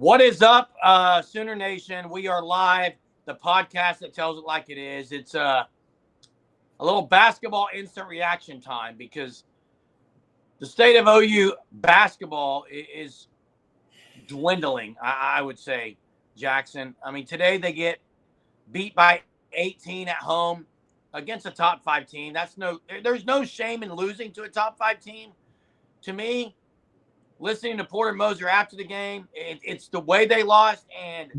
What is up, Sooner Nation? We are live, the podcast that tells it like it is. It's a little basketball instant reaction time because the state of OU basketball is dwindling, I would say, Jackson. I mean, today they get beat by 18 at home against a top 5 team. There's no shame in losing to a top 5 team. To me, listening to Porter Moser after the game, it's the way they lost and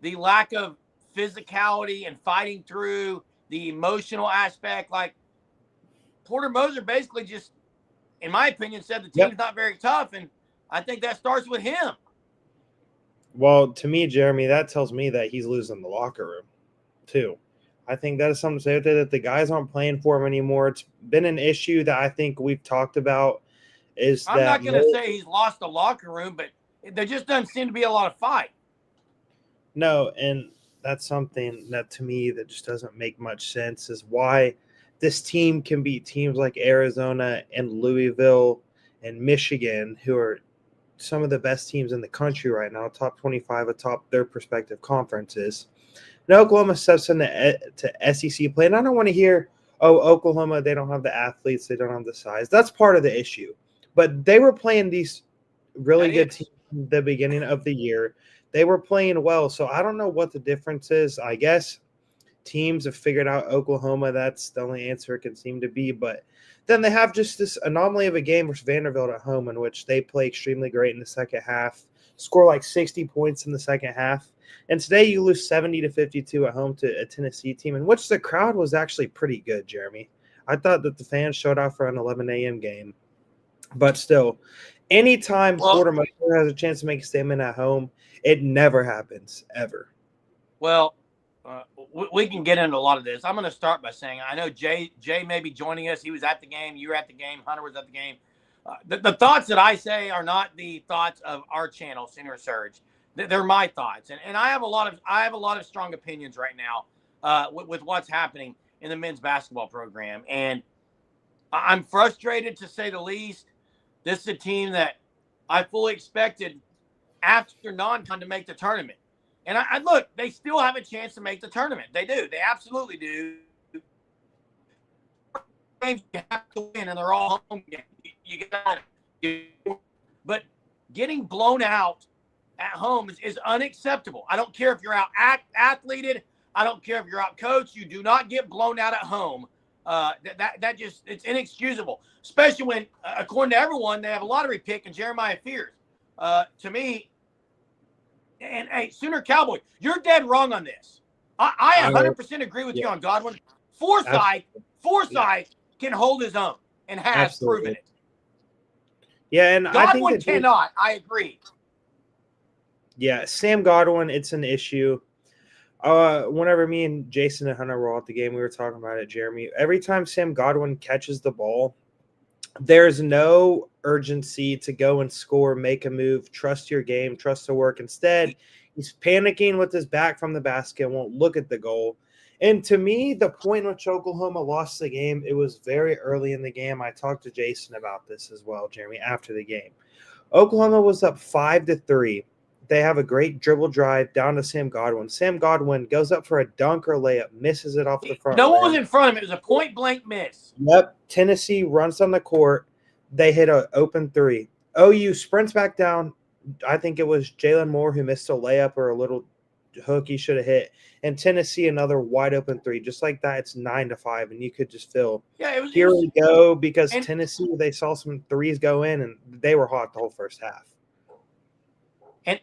the lack of physicality and fighting through the emotional aspect. Like, Porter Moser basically just, in my opinion, said the team's not very tough, and I think that starts with him. Well, to me, Jeremy, that tells me that he's losing the locker room, too. I think that is something to say with it, that the guys aren't playing for him anymore. It's been an issue that I think we've talked about. I'm not going to say he's lost the locker room, but there just doesn't seem to be a lot of fight. No, and that's something that to me that just doesn't make much sense is why this team can beat teams like Arizona and Louisville and Michigan, who are some of the best teams in the country right now, top 25 atop their respective conferences. And Oklahoma steps into SEC play, and I don't want to hear, Oklahoma, they don't have the athletes, they don't have the size. That's part of the issue. But they were playing these really good teams at the beginning of the year. They were playing well, so I don't know what the difference is. I guess teams have figured out Oklahoma. That's the only answer it can seem to be. But then they have just this anomaly of a game versus Vanderbilt at home in which they play extremely great in the second half, score like 60 points in the second half. And today you lose 70-52 at home to a Tennessee team, in which the crowd was actually pretty good, Jeremy. I thought that the fans showed out for an 11 a.m. game. But still, anytime Porter Moser has a chance to make a statement at home, it never happens, ever. Well, we can get into a lot of this. I'm going to start by saying I know Jay may be joining us. He was at the game. You were at the game. Hunter was at the game. The thoughts that I say are not the thoughts of our channel, Sooner Surge. They're my thoughts, and I have a lot of strong opinions right now with what's happening in the men's basketball program, and I'm frustrated to say the least. This is a team that I fully expected after non-con to make the tournament. And I look, they still have a chance to make the tournament. They do. They absolutely do. Games you have to win, and they're all home games. You got it. But getting blown out at home is unacceptable. I don't care if you're out athleted. I don't care if you're out coached. You do not get blown out at home. That just, it's inexcusable, especially when, according to everyone, they have a lottery pick in Jeremiah Fears. To me, and hey, Sooner Cowboy, you're dead wrong on this. I 100% agree with you on Godwin. Forsythe can hold his own and has proven it. Yeah, and Godwin I think cannot. I agree. Yeah, Sam Godwin, it's an issue. Whenever me and Jason and Hunter were at the game, we were talking about it, Jeremy. Every time Sam Godwin catches the ball, there's no urgency to go and score, make a move, trust your game, trust the work. Instead, he's panicking with his back from the basket, won't look at the goal. And to me, the point in which Oklahoma lost the game, it was very early in the game. I talked to Jason about this as well, Jeremy, after the game. Oklahoma was up 5-3. They have a great dribble drive down to Sam Godwin. Sam Godwin goes up for a dunk or layup, misses it off the front. No one was in front of him. It was a point-blank miss. Yep. Tennessee runs on the court. They hit an open three. OU sprints back down. I think it was Jalen Moore who missed a layup or a little hook he should have hit. And Tennessee, another wide-open three. Just like that, it's 9-5, and you could just feel, here we go, because Tennessee, they saw some threes go in, and they were hot the whole first half.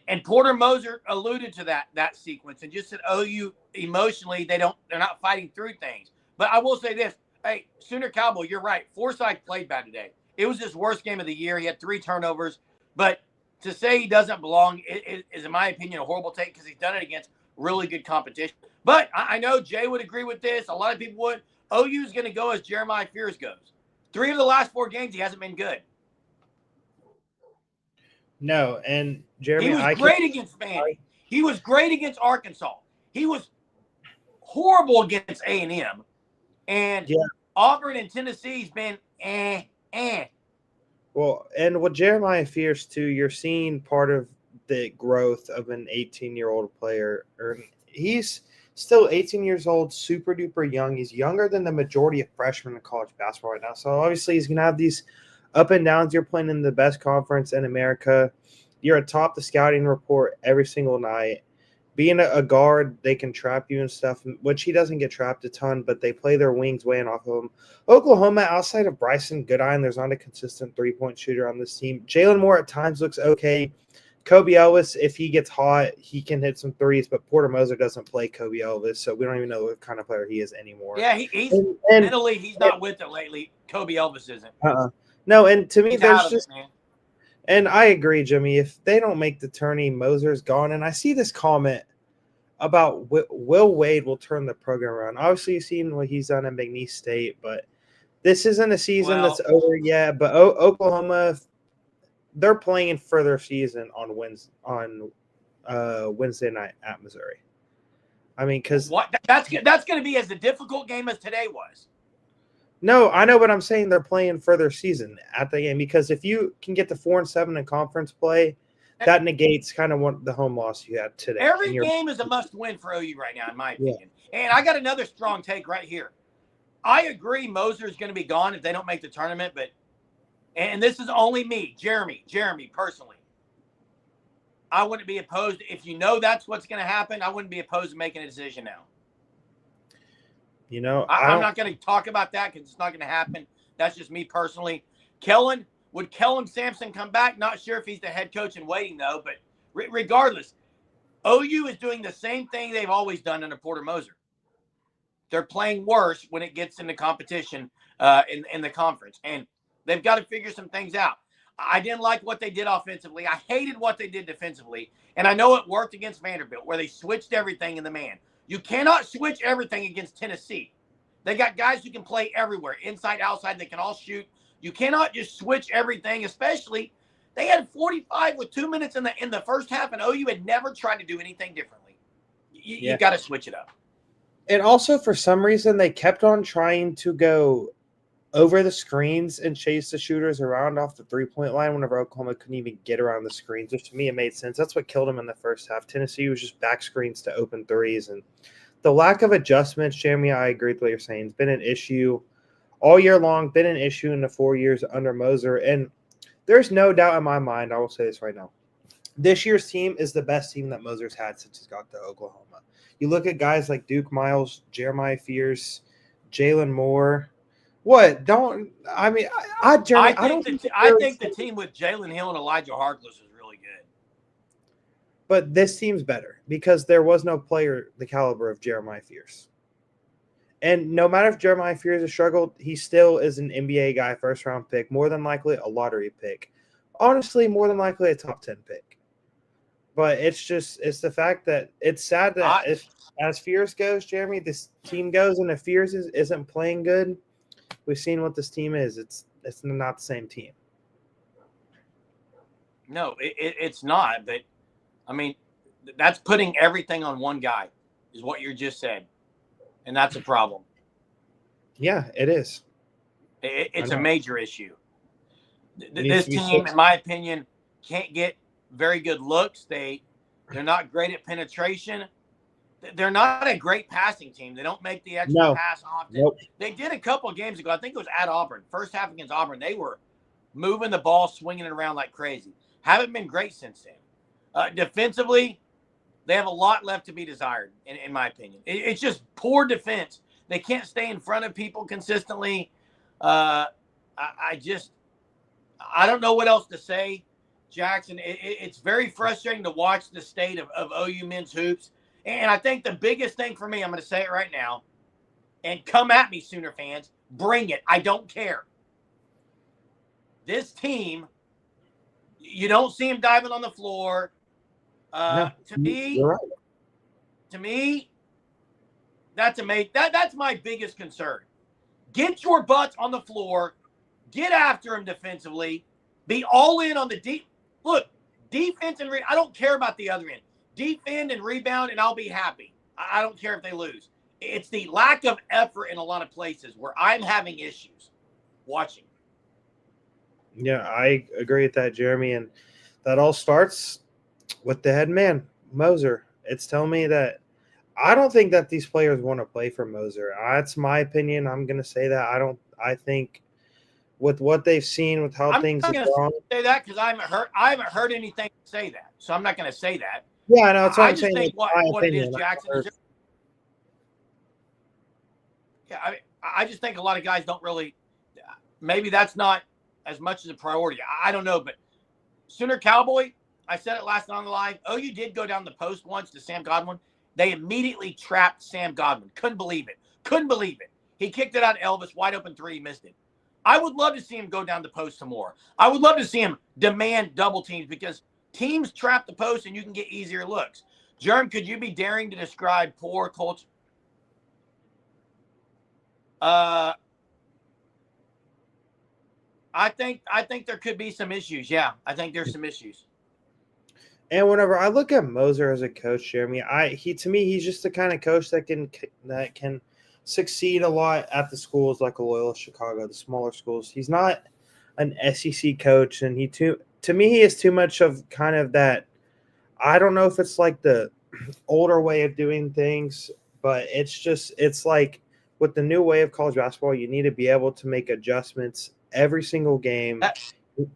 And Porter Moser alluded to that sequence and just said OU emotionally they're not fighting through things. But I will say this, hey, Sooner Cowboy, you're right. Forsythe played bad today. It was his worst game of the year. He had 3 turnovers. But to say he doesn't belong is in my opinion, a horrible take because he's done it against really good competition. But I know Jay would agree with this. A lot of people would. OU is going to go as Jeremiah Fears goes. 3 of the last 4 games, he hasn't been good. No, and Jeremy, he was great against Vandy. He was great against Arkansas. He was horrible against A&M. And Auburn and Tennessee's been Well, and with Jeremiah Fears too, you're seeing part of the growth of an 18-year-old player. He's still 18 years old, super duper young. He's younger than the majority of freshmen in college basketball right now. So obviously he's going to have these up and downs. You're playing in the best conference in America. You're atop the scouting report every single night. Being a guard, they can trap you and stuff, which he doesn't get trapped a ton, but they play their wings weighing off of him. Oklahoma, outside of Bryson Goodine, there's not a consistent three-point shooter on this team. Jalen Moore at times looks okay. Kobe Ellis, if he gets hot, he can hit some threes, but Porter Moser doesn't play Kobe Elvis, so we don't even know what kind of player he is anymore. Yeah, he's mentally, he's not with it lately. Kobe Elvis isn't. No, and to me, He's there's out of just it, man. and I agree, Jimmy. If they don't make the tourney, Moser's gone. And I see this comment about Will Wade will turn the program around. Obviously, you've seen what he's done at McNeese State, but this isn't a season that's over yet. But Oklahoma, they're playing for their season on Wednesday night at Missouri. I mean, because that's going to be as a difficult game as today was. No, I know, but I'm saying they're playing for their season at the game, because if you can get to 4-7 in conference play, that negates kind of the home loss you had today. Every game is a must-win for OU right now, in my opinion. Yeah. And I got another strong take right here. I agree Moser is going to be gone if they don't make the tournament, and this is only me, Jeremy personally. I wouldn't be opposed. If you know that's what's going to happen, I wouldn't be opposed to making a decision now. You know, I'm not going to talk about that because it's not going to happen. That's just me personally. Would Kellen Sampson come back? Not sure if he's the head coach in waiting, though. But regardless, OU is doing the same thing they've always done under Porter Moser. They're playing worse when it gets into competition in the conference. And they've got to figure some things out. I didn't like what they did offensively. I hated what they did defensively. And I know it worked against Vanderbilt, where they switched everything in the man. You cannot switch everything against Tennessee. They got guys who can play everywhere, inside, outside. They can all shoot. You cannot just switch everything, especially they had 45 with 2 minutes in the first half, and OU had never tried to do anything differently. You got to switch it up. And also, for some reason, they kept on trying to go over the screens and chase the shooters around off the three-point line whenever Oklahoma couldn't even get around the screens, which to me, it made sense. That's what killed them in the first half. Tennessee was just back screens to open threes. And the lack of adjustments, Jeremy, I agree with what you're saying. It's been an issue all year long, been an issue in the 4 years under Moser. And there's no doubt in my mind, I will say this right now, this year's team is the best team that Moser's had since he's got to Oklahoma. You look at guys like Duke Miles, Jeremiah Fierce, Jalen Moore. What? I think the team with Jalen Hill and Elijah Harkless is really good. But this team's better because there was no player the caliber of Jeremiah Fierce. And no matter if Jeremiah Fierce has struggled, he still is an NBA guy, first-round pick, more than likely a lottery pick. Honestly, more than likely a top 10 pick. But it's the fact that it's sad that as Fierce goes, Jeremy, this team goes, and if Fierce isn't playing good, we've seen what this team is. It's not the same team. No, it's not. But, I mean, that's putting everything on one guy is what you just said. And that's a problem. Yeah, it is. It's a major issue. This team, in my opinion, can't get very good looks. They're not great at penetration. They're not a great passing team. They don't make the extra pass often. Nope. They did a couple of games ago. I think it was at Auburn. First half against Auburn. They were moving the ball, swinging it around like crazy. Haven't been great since then. Defensively, they have a lot left to be desired, in my opinion. It's just poor defense. They can't stay in front of people consistently. I don't know what else to say, Jackson. It's very frustrating to watch the state of OU men's hoops. And I think the biggest thing for me, I'm going to say it right now, and come at me, Sooner fans, bring it. I don't care. This team, you don't see him diving on the floor. To me, that's amazing. That's my biggest concern. Get your butts on the floor. Get after him defensively. Be all in on the deep. Look, defense and I don't care about the other end. Defend and rebound, and I'll be happy. I don't care if they lose. It's the lack of effort in a lot of places where I'm having issues watching. Yeah, I agree with that, Jeremy. And that all starts with the head man, Moser. It's telling me that I don't think that these players want to play for Moser. That's my opinion. I'm going to say that. I think with what they've seen, with how I'm things not have going to gone. say that because I haven't heard anything say that, so I'm not going to say that. Yeah, I know. That's what I I'm just saying. think It's my what it is, opinion. Jackson. Is yeah, I just think a lot of guys don't really. Maybe that's not as much as a priority. I don't know, but Sooner Cowboy. I said it last night on the live. Oh, you did go down the post once to Sam Godwin. They immediately trapped Sam Godwin. Couldn't believe it. Couldn't believe it. He kicked it out to Elvis, wide open three, he missed it. I would love to see him go down the post some more. I would love to see him demand double teams because teams trap the post and you can get easier looks. Jerm, could you be daring to describe poor Colts? I think there could be some issues. Yeah, I think there's some issues. And whenever I look at Moser as a coach, Jeremy, to me he's just the kind of coach that can succeed a lot at the schools like Loyola Chicago, the smaller schools. He's not an SEC coach, and to me he is too much of kind of that. I don't know if it's like the older way of doing things, but it's like with the new way of college basketball, you need to be able to make adjustments every single game.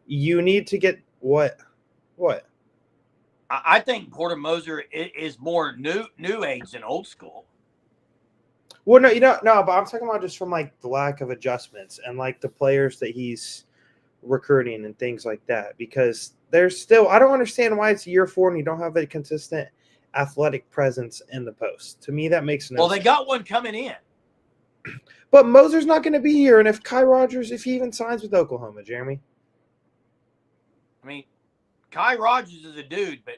You need to get what. I think Porter Moser is more new age than old school. Well, no, but I'm talking about just from like the lack of adjustments and like the players that he's recruiting and things like that. Because there's still, I don't understand why it's year 4 and you don't have a consistent athletic presence in the post. To me, that makes no sense. Well, they got one coming in. But Moser's not going to be here. And if Kai Rogers, if he even signs with Oklahoma, Jeremy. I mean, Kai Rogers is a dude, but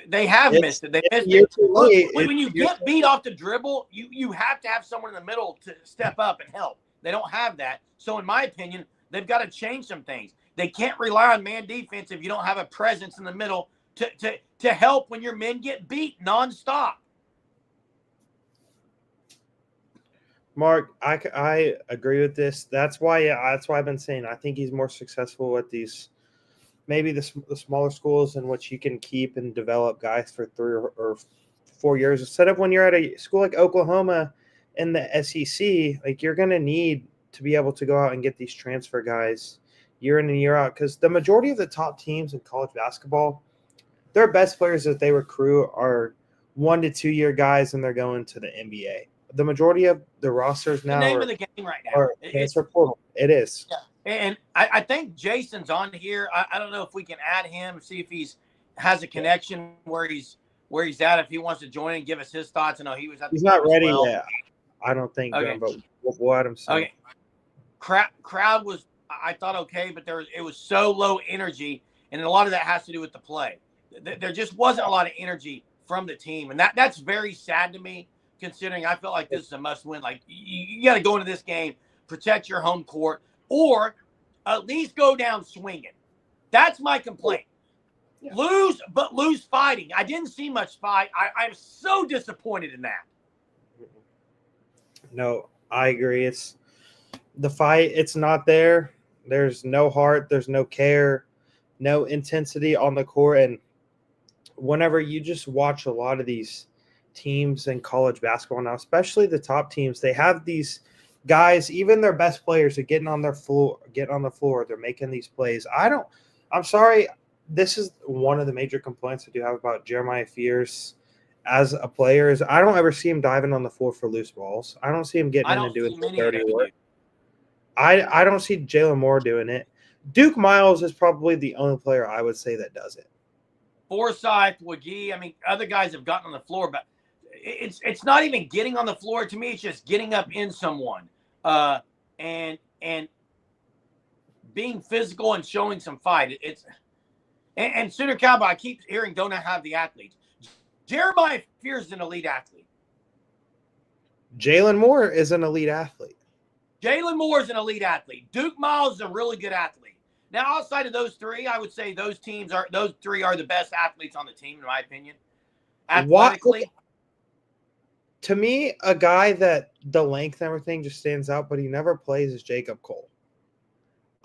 they have missed it. They missed it. Look, when you get beat off the dribble, you have to have someone in the middle to step up and help. They don't have that. So, in my opinion, they've got to change some things. They can't rely on man defense if you don't have a presence in the middle to help when your men get beat nonstop. Mark, I agree with this. That's why I've been saying I think he's more successful at these, maybe the smaller schools in which you can keep and develop guys for 3 or 4 years instead of when you're at a school like Oklahoma in the SEC. Like you're going to need to be able to go out and get these transfer guys year in and year out because the majority of the top teams in college basketball, their best players that they recruit are 1 to 2 year guys and they're going to the NBA. The majority of the rosters now the name of the game right now. It's portal. It is. Yeah. And I think Jason's on here. I don't know if we can add him, see if has a connection where he's at. If he wants to join and give us his thoughts. I know he was at. He's not ready yet. I don't think. Okay. But we'll add him soon. Okay. Crowd was, I thought, okay, but it was so low energy, and a lot of that has to do with the play. There just wasn't a lot of energy from the team, and that's very sad to me. Considering I felt like this is a must-win. Like you got to go into this game, protect your home court, or at least go down swinging. That's my complaint. Yeah. Lose fighting. I didn't see much fight. I'm so disappointed in that. No, I agree. It's the fight. It's not there. There's no heart. There's no care, no intensity on the court. And whenever you just watch a lot of these teams in college basketball now, especially the top teams, they have these guys, even their best players are getting on the floor. They're making these plays. I'm sorry. This is one of the major complaints I do have about Jeremiah Fears as a player is I don't ever see him diving on the floor for loose balls. I don't see him getting in and doing dirty work. I don't see Jalen Moore doing it. Duke Miles is probably the only player I would say that does it. Forsyth, Wagee, I mean, other guys have gotten on the floor, but it's not even getting on the floor. To me, it's just getting up in someone and being physical and showing some fight. And Sooner Cowboy, I keep hearing don't have the athletes. Jeremiah Fears is an elite athlete. Jalen Moore is an elite athlete. Jalen Moore is an elite athlete. Duke Miles is a really good athlete. Now, outside of those three, I would say those three are the best athletes on the team, in my opinion. Athletically. To me, a guy that the length and everything just stands out, but he never plays is Jacob Cole.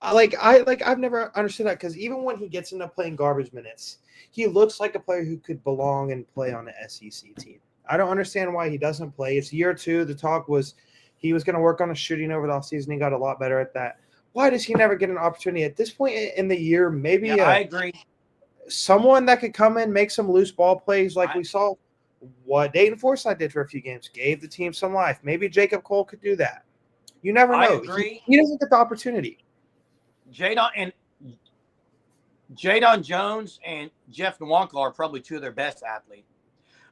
I've never understood that because even when he gets into playing garbage minutes, he looks like a player who could belong and play on an SEC team. I don't understand why he doesn't play. It's year 2. The talk was he was going to work on his shooting over the offseason. He got a lot better at that. Why does he never get an opportunity at this point in the year? Maybe Yeah, I agree. Someone that could come in, make some loose ball plays like we saw what Dayton Forsythe did for a few games, gave the team some life. Maybe Jacob Cole could do that. You never know. I agree. He doesn't get the opportunity. Jadon Jones and Jeff Nwankpa are probably 2 of their best athletes.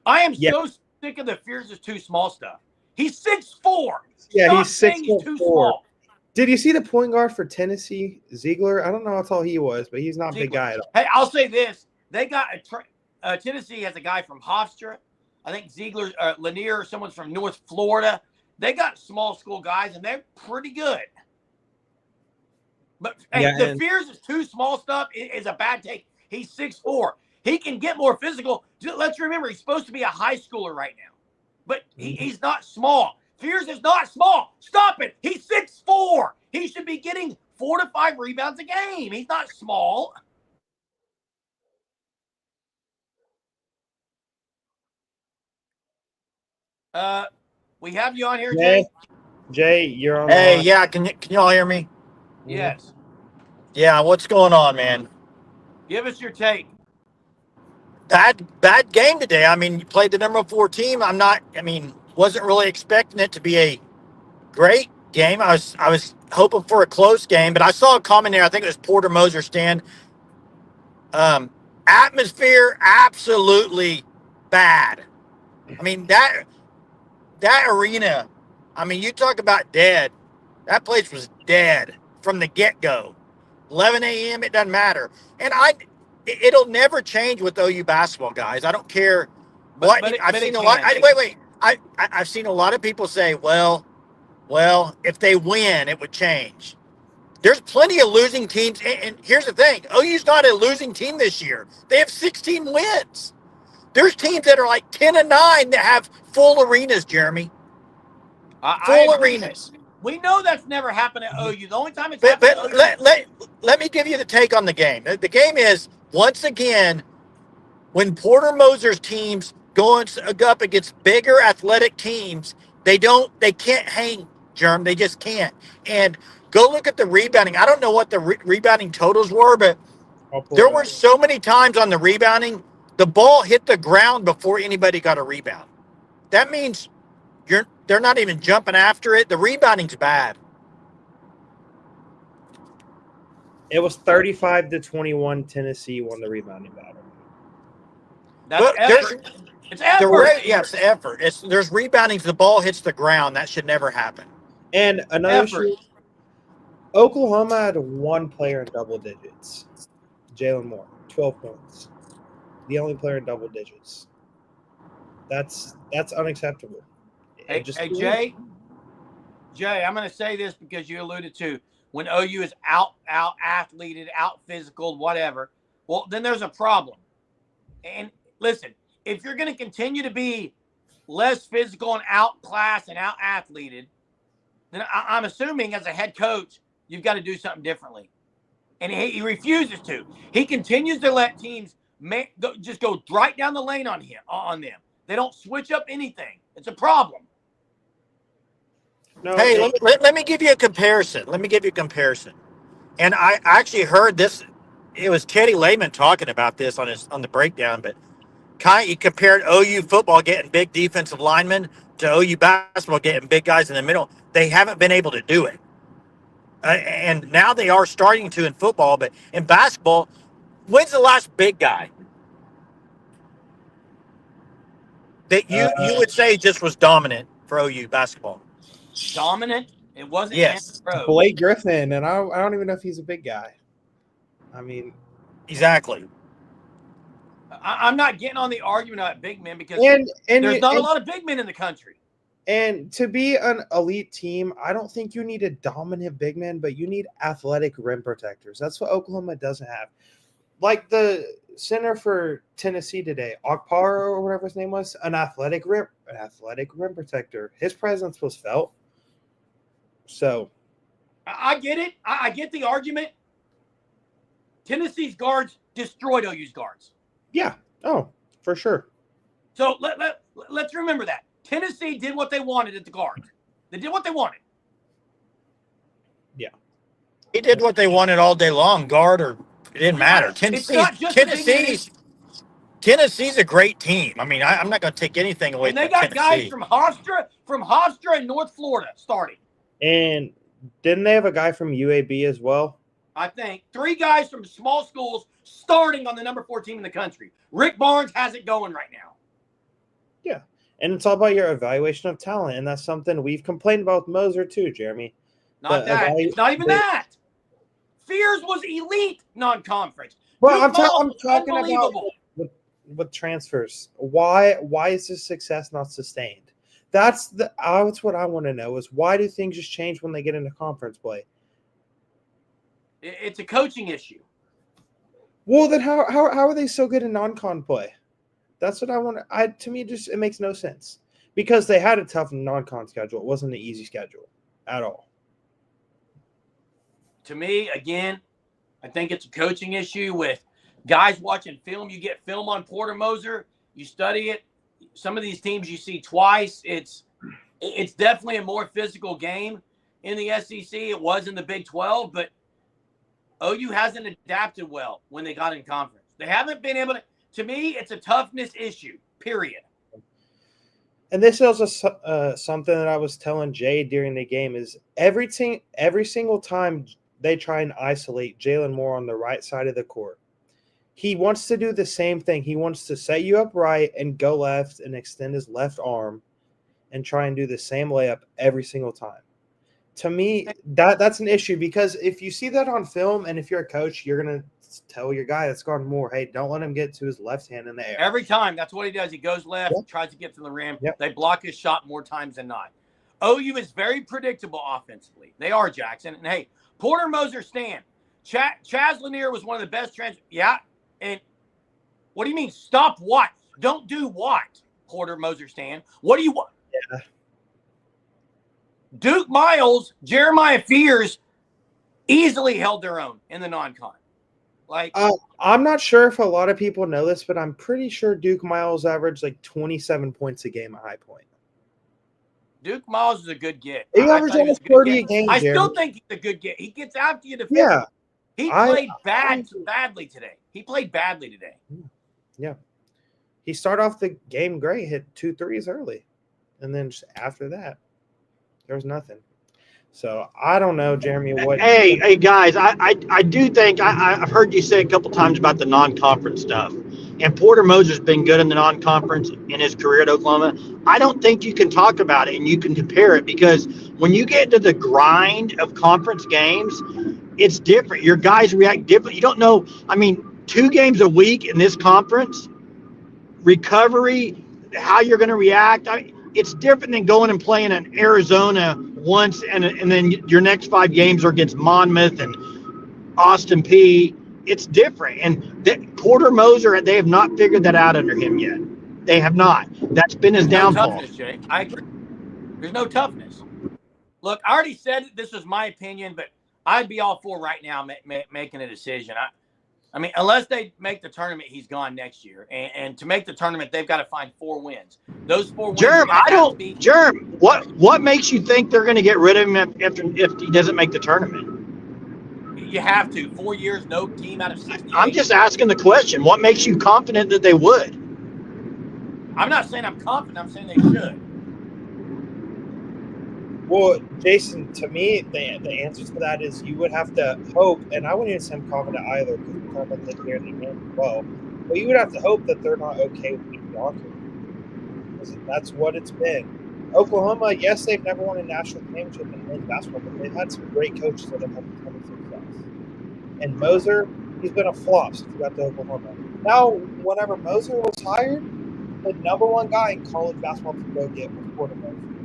I am so sick of the Fears is too small stuff. He's 6'4". Yeah, Stop he's 6'4". saying he's too small. Did you see the point guard for Tennessee, Ziegler? I don't know how tall he was, but he's not a big guy at all. Hey, I'll say this. They got Tennessee has a guy from Hofstra. I think Ziegler, Lanier, or someone's from North Florida. They got small school guys, and they're pretty good. But the Fears is too small stuff is a bad take. He's 6'4". He can get more physical. Let's remember, he's supposed to be a high schooler right now. But he's not small. Fears is not small. Stop it. He's 6'4". He should be getting 4 to 5 rebounds a game. He's not small. We have you on here, Jay. Jay, you're on. Hey, yeah, can y'all hear me? Yes. Yeah, what's going on, man? Give us your take. Bad game today. I mean, you played the number 4 team. Wasn't really expecting it to be a great game. I was hoping for a close game, but I saw a comment there. I think it was Porter Moser Stan. Atmosphere absolutely bad. I mean, that arena, I mean, you talk about dead. That place was dead from the get-go. 11 a.m., it doesn't matter. And it'll never change with OU basketball, guys. I don't care what. I've seen a lot. I've seen a lot of people say, well, if they win, it would change. There's plenty of losing teams. And here's the thing. OU's not a losing team this year. They have 16 wins. There's teams that are like 10-9 that have full arenas, Jeremy. Full arenas. We know that's never happened at OU. The only time it's happened at OU. Let me give you the take on the game. The game is, once again, when Porter Moser's teams go up against bigger athletic teams, they can't hang, Jerm. They just can't. And go look at the rebounding. I don't know what the rebounding totals were, but there were so many times on the rebounding, the ball hit the ground before anybody got a rebound. That means they're not even jumping after it. The rebounding's bad. It was 35-21. Tennessee won the rebounding battle. That's effort. It's effort. It's effort. There's rebounding if the ball hits the ground. That should never happen. And another issue, Oklahoma had 1 player in double digits. Jalen Moore, 12 points. The only player in double digits. That's unacceptable. Hey, Jay, I'm going to say this because you alluded to when OU is out athleted, out physical, whatever. Well, then there's a problem. And listen, if you're going to continue to be less physical and outclassed and out athleted, then I'm assuming as a head coach, you've got to do something differently. And he refuses to. He continues to let teams just go right down the lane on them. They don't switch up anything. It's a problem. No, hey, let me give you a comparison. And I actually heard this. It was Teddy Lehman talking about this on the breakdown, but he compared OU football getting big defensive linemen to OU basketball getting big guys in the middle. They haven't been able to do it. And now they are starting to in football, but in basketball, when's the last big guy that you would say just was dominant for OU basketball? Dominant? It wasn't. Yes. Blake Griffin, and I don't even know if he's a big guy. I mean, exactly. I'm not getting on the argument about big men because there's not a lot of big men in the country. And to be an elite team, I don't think you need a dominant big man, but you need athletic rim protectors. That's what Oklahoma doesn't have. Like the center for Tennessee today, Okpara or whatever his name was, an athletic rim protector. His presence was felt. So I get it. I get the argument. Tennessee's guards destroyed OU's guards. Yeah. Oh, for sure. So let's remember that. Tennessee did what they wanted at the guards. They did what they wanted. He did what they wanted all day long, guard or it didn't matter. Tennessee's a great team. I mean, I'm not going to take anything away And they from got Tennessee. guys from Hofstra and North Florida starting. And didn't they have a guy from UAB as well? I think 3 guys from small schools starting on the number 4 team in the country. Rick Barnes has it going right now. Yeah. And it's all about your evaluation of talent. And that's something we've complained about with Moser too, Jeremy. Not that. It's not even that. Fears was elite non-conference. Well, Duke Miles I'm was talking about unbelievable. with transfers. Why is this success not sustained? That's what I want to know is why do things just change when they get into conference play? It's a coaching issue. Well, then how are they so good in non-con play? That's what I want. To me, it makes no sense because they had a tough non-con schedule. It wasn't an easy schedule at all. To me, again, I think it's a coaching issue with guys watching film. You get film on Porter Moser, you study it. Some of these teams you see twice. It's definitely a more physical game in the SEC. It was in the Big 12, but OU hasn't adapted well when they got in conference. They haven't been able to. To me, it's a toughness issue, period. And this is also something that I was telling Jay during the game is every single time they try and isolate Jalen Moore on the right side of the court, he wants to do the same thing. He wants to set you up right and go left and extend his left arm and try and do the same layup every single time. To me, that's an issue because if you see that on film and if you're a coach, you're going to tell your guy that's guarding Moore, hey, don't let him get to his left hand in the air. Every time, that's what he does. He goes left, Yep. tries to get to the rim. Yep. They block his shot more times than not. OU is very predictable offensively. They are, Jackson. And, hey, Porter Moser, Stan. Chaz Lanier was one of the best Yeah. And what do you mean? Stop what? Don't do what, Porter Moser, Stan? What do you want? Yeah. Duke Miles, Jeremiah Fears easily held their own in the non-con. I'm not sure if a lot of people know this, but I'm pretty sure Duke Miles averaged like 27 points a game at High Point. Duke Miles is a good get. He averaged almost 30 a game. I still Jeremy. think he's a good get. He gets after you defensively. Yeah. He played badly today. He played badly today. Yeah. He started off the game great, hit 2 threes early. And then just after that, there was nothing. So I don't know, Jeremy. What? Hey, guys! I do think I've heard you say a couple times about the non-conference stuff, and Porter Moser's been good in the non-conference in his career at Oklahoma. I don't think you can talk about it and you can compare it because when you get to the grind of conference games, it's different. Your guys react different. You don't know. I mean, 2 games a week in this conference, recovery, how you're going to react. It's different than going and playing in Arizona once and then your next 5 games are against Monmouth and Austin Peay. It's different. And Porter Moser, they have not figured that out under him yet. They have not. That's been his downfall. No toughness, Jake. I agree. There's no toughness. Look, I already said this was my opinion, but I'd be all for right now making a decision. I mean, unless they make the tournament, he's gone next year. And to make the tournament, they've got to find 4 wins. Those 4 wins. Jerm, what makes you think they're going to get rid of him if he doesn't make the tournament? You have to. 4 years, no team out of 68. I'm just asking the question. What makes you confident that they would? I'm not saying I'm confident. I'm saying they should. Well, Jason, to me, the answer to that is you would have to hope, and I wouldn't even say I'm confident either because we're talking about this here in the game as well, but you would have to hope that they're not okay with mediocrity because that's what it's been. Oklahoma, yes, they've never won a national championship in men's basketball, but they've had some great coaches that have had a ton of success. And Moser, he's been a flop since he got to Oklahoma. Now, whenever Moser was hired, the number 1 guy in college basketball to go get was Porter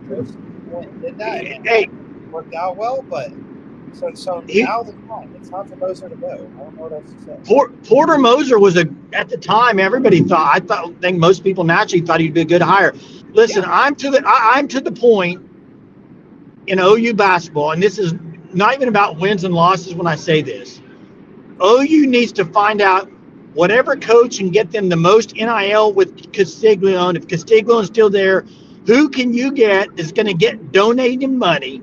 Moser. Went and did that, and it worked out well, but so now the time. It's time for Moser to go. I don't know what else to say. Porter Moser was at the time, everybody thought, I think most people naturally thought he'd be a good hire. Listen, yeah. I'm to the point in OU basketball, and this is not even about wins and losses when I say this. OU needs to find out whatever coach and get them the most NIL with Castiglione. If Castiglione's still there, who can you get that's going to get donating money,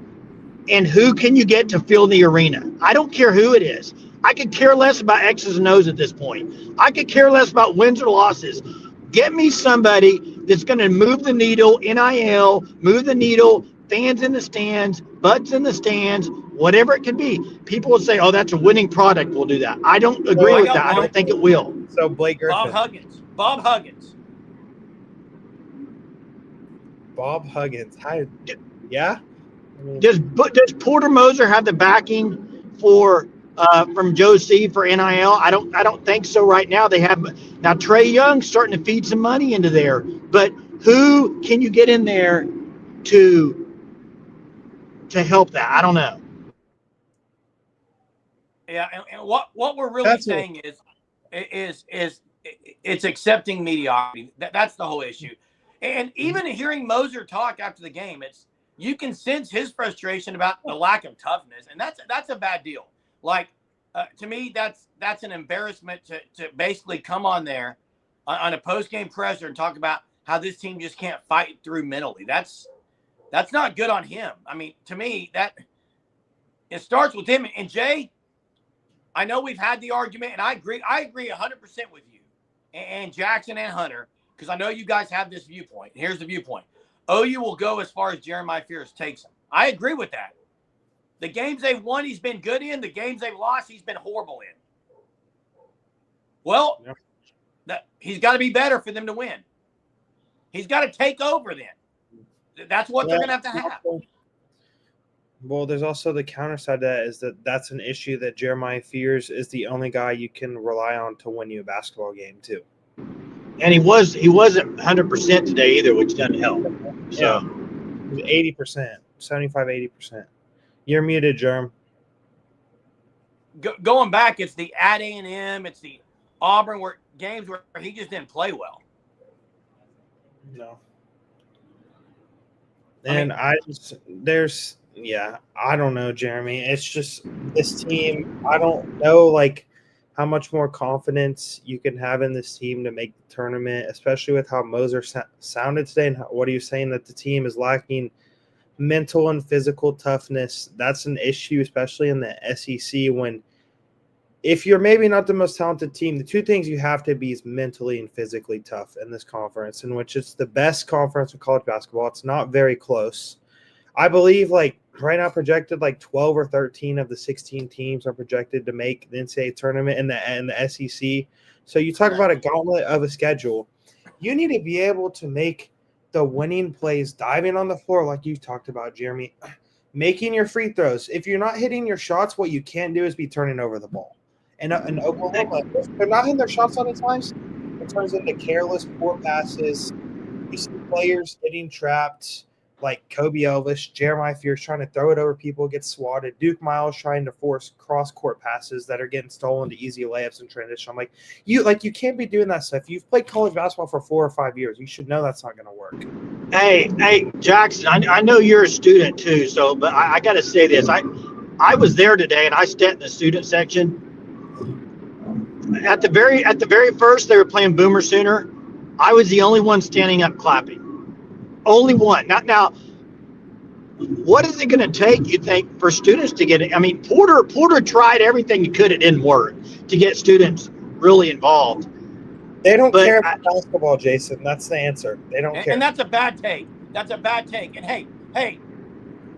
and who can you get to fill the arena? I don't care who it is. I could care less about X's and O's at this point. I could care less about wins or losses. Get me somebody that's going to move the needle, NIL, move the needle, fans in the stands, butts in the stands, whatever it can be. People will say, oh, that's a winning product. We'll do that. I don't agree with that. I don't think it will. So Blake Griffin. Bob Huggins. Bob Huggins. Yeah? I mean, Does Porter Moser have the backing for from Joe C for NIL? I don't think so right now. They have now Trey Young's starting to feed some money into there, but who can you get in there to help that? I don't know. Yeah, and what we're really saying is it's accepting mediocrity. That's the whole issue. And even hearing Moser talk after the game, you can sense his frustration about the lack of toughness, and that's a bad deal. Like to me, that's an embarrassment to basically come on there on a post-game presser and talk about how this team just can't fight through mentally. That's not good on him. I mean, to me, that it starts with him. And Jay, I know we've had the argument, and I agree 100% with you and Jackson and Hunter, because I know you guys have this viewpoint. Here's the viewpoint. OU will go as far as Jeremiah Fears takes them. I agree with that. The games they've won, he's been good in. The games they've lost, he's been horrible in. Well, he's got to be better for them to win. He's got to take over then. That's what they're going to have. Well, there's also the counter side to that is that's an issue that Jeremiah Fears is the only guy you can rely on to win you a basketball game too. And he wasn't 100% today either, which doesn't help. So 80%, 75, 80%. You're muted, Jerm. Going back, it's the at A&M, it's the Auburn games where he just didn't play well. No. And I don't know, Jeremy. It's just this team. I don't know, like, how much more confidence you can have in this team to make the tournament, especially with how Moser sounded today and what are you saying that the team is lacking mental and physical toughness. That's an issue, especially in the SEC when if you're maybe not the most talented team, the two things you have to be is mentally and physically tough in this conference, in which it's the best conference in college basketball. It's not very close. I believe like right now projected like 12 or 13 of the 16 teams are projected to make the NCAA tournament in the SEC. So you talk about a gauntlet of a schedule. You need to be able to make the winning plays, diving on the floor like you talked about, Jeremy, making your free throws. If you're not hitting your shots, what you can't do is be turning over the ball. And Oklahoma, if they're not hitting their shots on the times, it turns into careless, poor passes. You see players getting trapped, like Kobe Elvis, Jeremiah Fears trying to throw it over people, get swatted. Duke Miles trying to force cross-court passes that are getting stolen to easy layups and transition. I'm like, you can't be doing that stuff. You've played college basketball for 4 or 5 years. You should know that's not going to work. Hey, Jackson, I know you're a student too, but I got to say this. I was there today, and I sat in the student section. At the very first, they were playing Boomer Sooner. I was the only one standing up clapping. Only one. Now, what is it going to take, you think, for students to get it? I mean, Porter tried everything he could. It didn't work to get students really involved. They don't care about basketball, Jason. That's the answer. They don't care. And that's a bad take. That's a bad take. And, hey,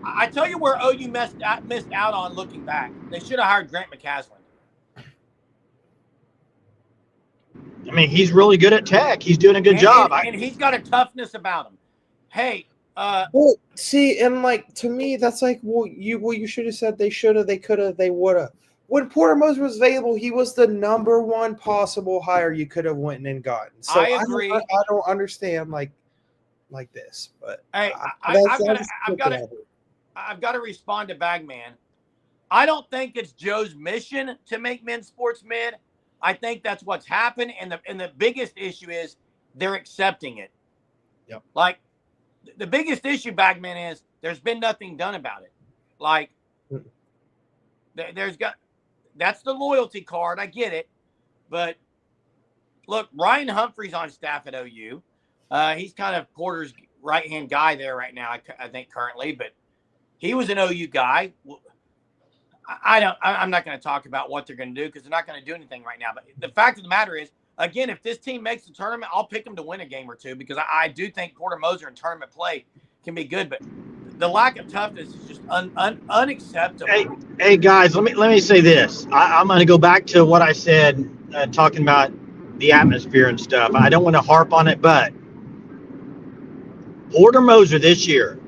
I tell you where OU missed out on looking back. They should have hired Grant McCaslin. I mean, he's really good at Tech. He's doing a good job. And he's got a toughness about him. Hey, well, see, and like to me, that's like, you should have said they should have, they could have, they would have. When Porter Moser was available, he was the number one possible hire you could have went and gotten. So I agree. I don't understand like this, but hey, I've got to respond to Bagman. I don't think it's Joe's mission to make men's sports mid. I think that's what's happened, and the biggest issue is they're accepting it. Yep. Like the biggest issue, Bagman, is there's been nothing done about it. Like That's the loyalty card. I get it. But look, Ryan Humphrey's on staff at OU. He's kind of Porter's right-hand guy there right now, I think currently, but he was an OU guy. I'm not going to talk about what they're going to do because they're not going to do anything right now. But the fact of the matter is, again, if this team makes the tournament, I'll pick them to win a game or two because I do think Porter Moser in tournament play can be good. But the lack of toughness is just unacceptable. Hey guys, let me say this. I'm going to go back to what I said, talking about the atmosphere and stuff. I don't want to harp on it, but Porter Moser this year,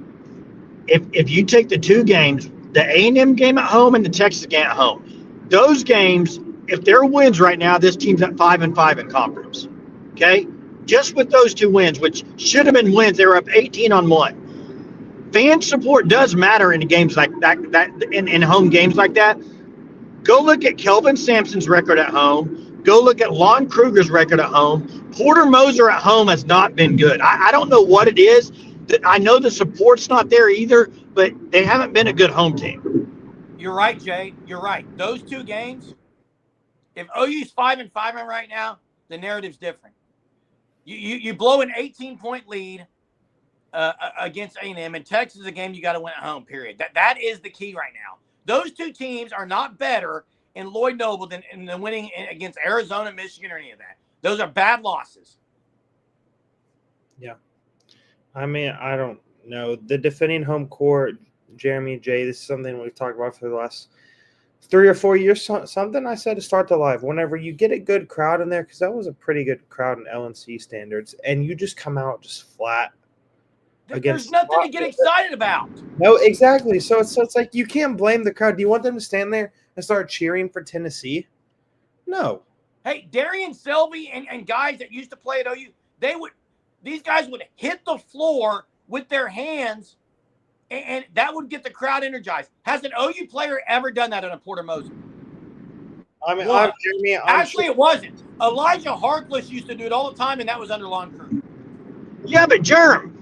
if you take the two games, the A&M game at home and the Texas game at home, those games, if they're wins right now, this team's at 5-5 in conference. Okay, just with those two wins, which should have been wins, they were up 18-1. Fan support does matter in games like that in home games like that. Go look at Kelvin Sampson's record at home. Go look at Lon Kruger's record at home. Porter Moser at home has not been good. I don't know what it is. I know the support's not there either, but they haven't been a good home team. You're right, Jay. You're right. Those two games, if OU's 5-5 right now, the narrative's different. You blow an 18-point lead against A&M, and Texas is a game you got to win at home, period. That is the key right now. Those two teams are not better in Lloyd Noble than winning against Arizona, Michigan, or any of that. Those are bad losses. Yeah. I mean, I don't know. The defending home court, Jeremy J, this is something we've talked about for the last 3 or 4 years. Something I said to start the live. Whenever you get a good crowd in there, because that was a pretty good crowd in LNC standards, and you just come out just flat. There's nothing to get excited about. No, exactly. So it's like you can't blame the crowd. Do you want them to stand there and start cheering for Tennessee? No. Hey, Darian Selvey and guys that used to play at OU, these guys would hit the floor with their hands, and that would get the crowd energized. Has an OU player ever done that on a Porter Moser? I mean, Actually, it wasn't. Elijah Harkless used to do it all the time, and that was under Lon Kruger. Yeah, but Jerm,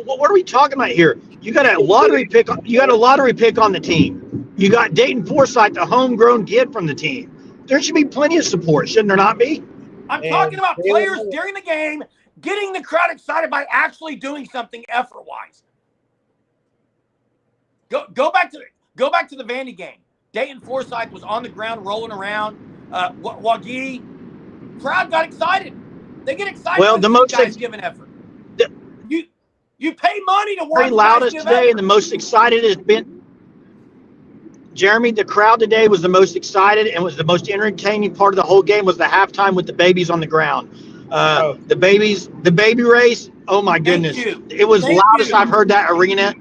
what are we talking about here? You got a lottery pick. You got a lottery pick on the team. You got Dayton Forsythe, the homegrown kid from the team. There should be plenty of support, shouldn't there not be? I'm talking about players during the game getting the crowd excited by actually doing something effort-wise. Go back to the Vandy game. Dayton Forsythe was on the ground rolling around. Wagee, crowd got excited. They get excited. Well, when the these most guys give an effort. You pay money to watch. Very loudest today, and the most excited has been. Jeremy, the crowd today was the most excited and was the most entertaining part of the whole game was the halftime with the babies on the ground. The baby race. Oh my goodness! It was the loudest I've heard that arena.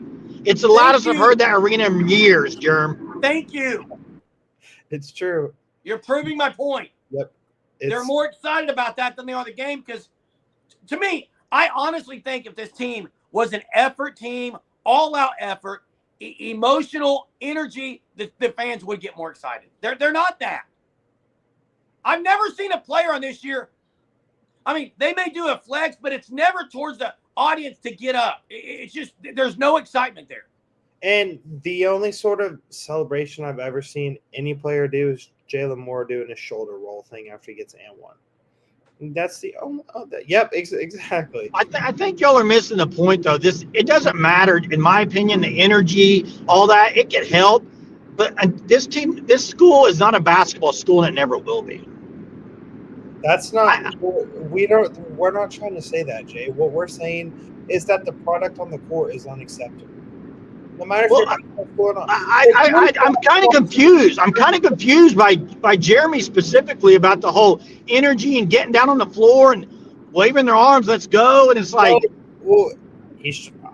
It's the loudest I've heard that arena in years, Jerm. Thank you. It's true. You're proving my point. Yep. They're more excited about that than they are the game because, to me, I honestly think if this team was an effort team, all-out effort, emotional energy, the fans would get more excited. They're not that. I've never seen a player on this year. I mean, they may do a flex, but it's never towards the audience to get up. It's just there's no excitement there. And the only sort of celebration I've ever seen any player do is Jalen Moore doing a shoulder roll thing after he gets and one. That's the only. Yep, exactly. I think y'all are missing the point though. It doesn't matter, in my opinion, the energy, all that. It can help, but this school is not a basketball school, and it never will be. That's not. We're not trying to say that, Jay. What we're saying is that the product on the court is unacceptable. No matter if you're not. I'm kind of confused. I'm kind of confused by Jeremy specifically about the whole energy and getting down on the floor and waving their arms. Let's go. And it's like, well,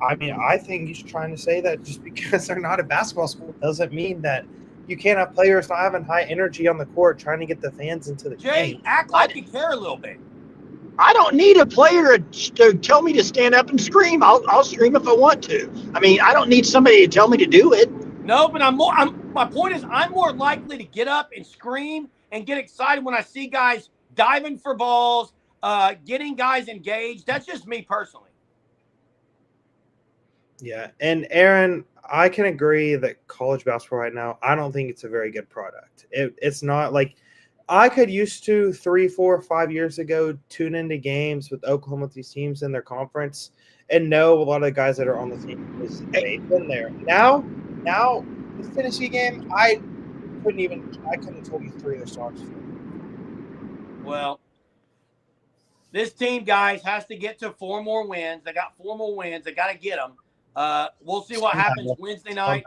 I think he's trying to say that just because they're not a basketball school doesn't mean that you can't have players not having high energy on the court trying to get the fans into the game. Act like you care a little bit. I don't need a player to tell me to stand up and scream. I'll scream if I want to. I mean, I don't need somebody to tell me to do it. No, but my point is I'm more likely to get up and scream and get excited when I see guys diving for balls, getting guys engaged. That's just me personally. Yeah, and Aaron, I can agree that college basketball right now, I don't think it's a very good product. It's not like I could used to 3, 4, 5 years ago tune into games with Oklahoma with these teams in their conference and know a lot of the guys that are on the team because they've been there. Now this Tennessee game, I couldn't have told you 3 of their stars. Well, this team, guys, has to get to 4 more wins. They got 4 more wins. They got to get them. We'll see what happens Wednesday night.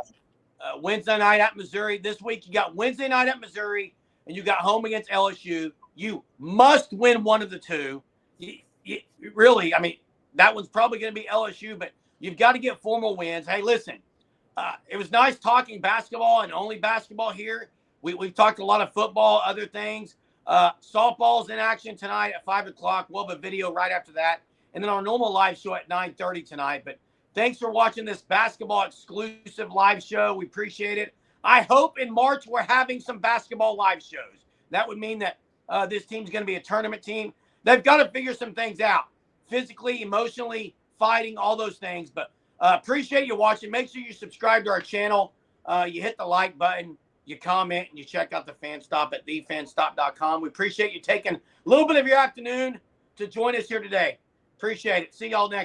Wednesday night at Missouri. This week, you got Wednesday night at Missouri, and you got home against LSU. You must win one of the two. Really, I mean, that one's probably going to be LSU, but you've got to get 4 more wins. Hey, listen, it was nice talking basketball and only basketball here. We've talked a lot of football, other things. Softball's in action tonight at 5 o'clock. We'll have a video right after that. And then our normal live show at 9:30 tonight. But thanks for watching this basketball exclusive live show. We appreciate it. I hope in March we're having some basketball live shows. That would mean that this team's going to be a tournament team. They've got to figure some things out. Physically, emotionally, fighting, all those things. But appreciate you watching. Make sure you subscribe to our channel. You hit the like button. You comment, and you check out the Fan Stop at thefanstop.com. We appreciate you taking a little bit of your afternoon to join us here today. Appreciate it. See y'all next